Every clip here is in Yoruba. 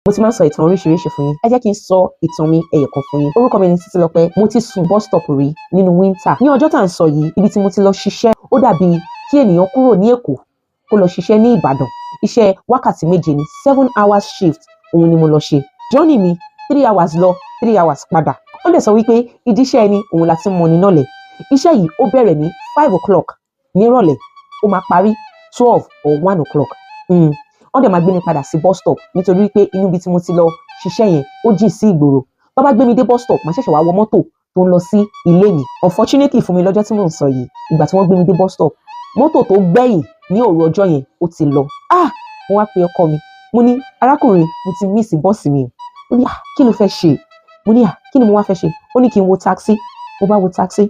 mo ti máa ń sọ ìtàn oríṣiríṣi fún yín, ẹ jẹ́ kí n sọ ìtàn mi ẹyọ̀kan fún yín. Orúkọ mi ni Títílọpẹ́. Mo ti sùn bus stop rí nínú winter. Ní ọjọ́ tá à ń sọ yìí, ibi tí mo ti lọ ṣiṣẹ́ ó dàbí kí ènìyàn kúrò ní Èkó kó lọ ṣiṣẹ́ ní Ìbàdàn. Iṣẹ́ wákàtí 7 ni, 7 hours shift òun ni mo lọ ṣe. Journey mi 3 hours lọ 3 hours padà. Ó lè sọ wípé ìdí iṣẹ́ ẹni òun láti mọ ní nọ́lẹ̀. Iṣẹ́ yìí ó bẹ̀rẹ̀ ní 5 o'clock nírọ̀lẹ́, ó máa parí 12 or 1 o'clock. Wọ́n dẹ̀ máa gbé mi padà sí bus stop nítorí pé inú ibi tí mo ti lọ ṣiṣẹ́ yẹn ó jìn sí ìgboro. Tó bá gbé mi dé bus stop, màá ṣẹ̀ṣẹ̀ wá wọ mọ́tò tó ń lọ sí ilé mi. Unfortunately fún mi lọ́jọ́ tí mò ń sọ yìí, ìgbà tí wọ́n gbé mi dé bus stop, mọ́tò tó gbẹ̀yìn ní òru ọjọ́ yẹn ó ti lọ. Mo wá pe ọkọ mi, mo ní arákùnrin, mo ti miss bọ́ọ̀sì mi. Ó ní kí ló fẹ́ ṣe? Mo ní kí ni mo wá fẹ́ ṣe? Ó ní kí n wo taxi. Mo bá wo taxi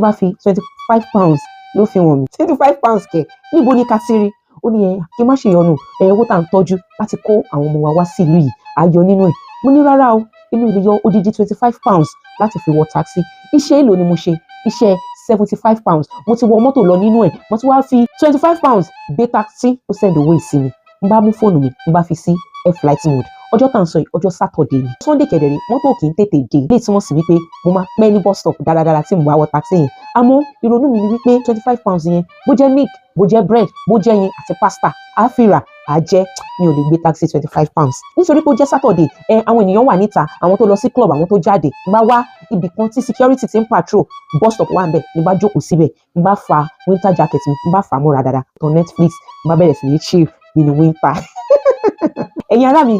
bá fi 25 pounds ló fi wọ̀n mi. 25 pounds kẹ̀, níbo ni ká ti rí? Ó ní kí n má ṣe yọnu, owó tá à ń tọ́jú láti kó àwọn ọmọ wa wá sí ìlú yìí á yọ nínú ẹ̀. Mo ní rárá o, inú ilé yọ odidi 25 pounds láti fi wọ taxi. Iṣẹ́ èlò ni mo ṣe? Iṣẹ́ 75 pounds. Mo ti wọ mọ́tò lọ nínú ẹ̀, mo ti wá fi 25 pounds gbé taxi. Ó send owó sí mi. N bá mú fóònù mi, n bá fi sí flight mode. Ọjọ́ tá à ń sọ yìí, ọjọ́ Saturday ni. Sunday kẹ̀dẹ̀rẹ̀ mọ́tò kì í tètè dé. Ilé tí wọ́n sì wípé mo máa pẹ́ ní bus stop dáradára tí mo bá wọ taxi yẹn. Àmọ́ ìrònú mi ni wípé 25 pounds yẹn, bó jẹ́ milk, bó jẹ́ bread, bó jẹ́ ẹyin àti pasta, á fi rà, á jẹ́. Mi ò lè gbé taxi 25 pounds. Nítorí pé ó jẹ́ Saturday, àwọn ènìyàn wà níta, àwọn tó lọ sí club, àwọn tó jáde. N bá wá ibì kan tí security ti ń patrol, bus stop wà ńbẹ̀, n bá jókòó síbẹ̀, n bá fa winter jacket mi, n bá fà mọ́ra dáadáa. Tan Netflix, n bá bẹ̀rẹ̀ sí ní chill nínú winter. Ẹ̀yin ará mi,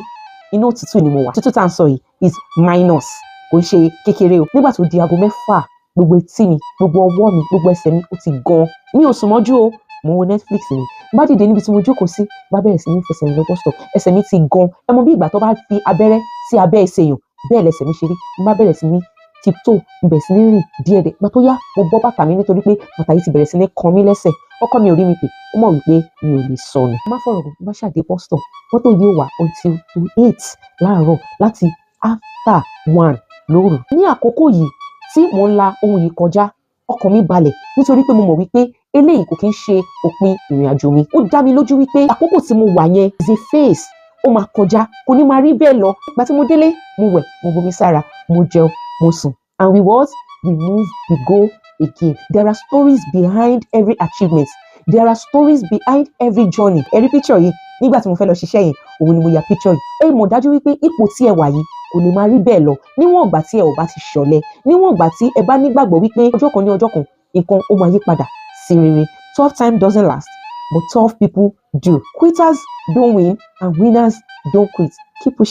inú òtútù ni mo wà. Òtútù tá à ń sọ yìí is minus, kò ń ṣe kékeré o. Nígbà tó di aago 6, gbogbo etí mi, gbogbo ọwọ́ mi, gbogbo ẹsẹ̀ mi ó ti gan. Mi ò sùn mọ́jú o, mo wo Netflix ni. Bá dìde níbi tí mo jókòó sí, bá bẹ̀rẹ̀ sí ní fẹsẹ̀ rìn lọ bus stop, ẹsẹ̀ mi ti gan. Ẹ mọ bí ìgbà tó bá fi abẹ́rẹ́ sí abẹ́ ẹsẹ̀ èèyàn, bẹ́ẹ̀ lẹsẹ̀ mi ṣe rí. N bá bẹ̀rẹ̀ sí ní tiptoe, n bẹ̀rẹ̀ sí ní rìn díẹ̀díẹ̀. Ìgbà tó yá, mo bọ́ bàtà mi nítorí pé bàtà yìí ti bẹ̀rẹ̀ sí ní kan mí lẹ́sẹ̀. Ọkọ mi ò rí mi pé, ó mọ̀ wípé mi ò lè sọnù. Má fọ̀rọ̀ gùn, bá ṣàdé bus stop, mọ́tò yóò wà until 8 láàárọ̀ láti after 1 lóru. Ní àkókò yìí tí mò ń la ohun yìí kọjá, ọkàn mi balẹ̀ nítorí pé mo mọ̀ wípé eléyìí kò kí ń ṣe òpin ìrìn àjò mi. Ó dá mi lójú wípé àkókò tí mo wà yẹn is a phase, ó máa kọjá, kò ní máa rí bẹ́ẹ̀ lọ. Ìgbà tí mo délé, mo wẹ̀, mo bomi sára, mo jẹun, mo sùn. And we what? We move, we go again. There are stories behind every achievement. There are stories behind every journey. Ẹ rí picture yìí, nígbà tí mo fẹ́ lọ ṣiṣẹ́ yẹn, òun ni mo ya picture yìí. Mọ̀ dájú wípé ipò tí ẹ wà yìí kò lè máa rí bẹ́ẹ̀ lọ. Níwọ̀n ìgbà tí ẹ ò bá ti ṣọ̀lẹ, níwọ̀n ìgbà tí ẹ bá nígbàgbọ́ wípé ọjọ́ kan ní ọjọ́ kan, nǹkan ó máa yí padà sí rere. Tough time doesn't last, but tough people do. Quitters don't win and winners don't quit. Keep pushing.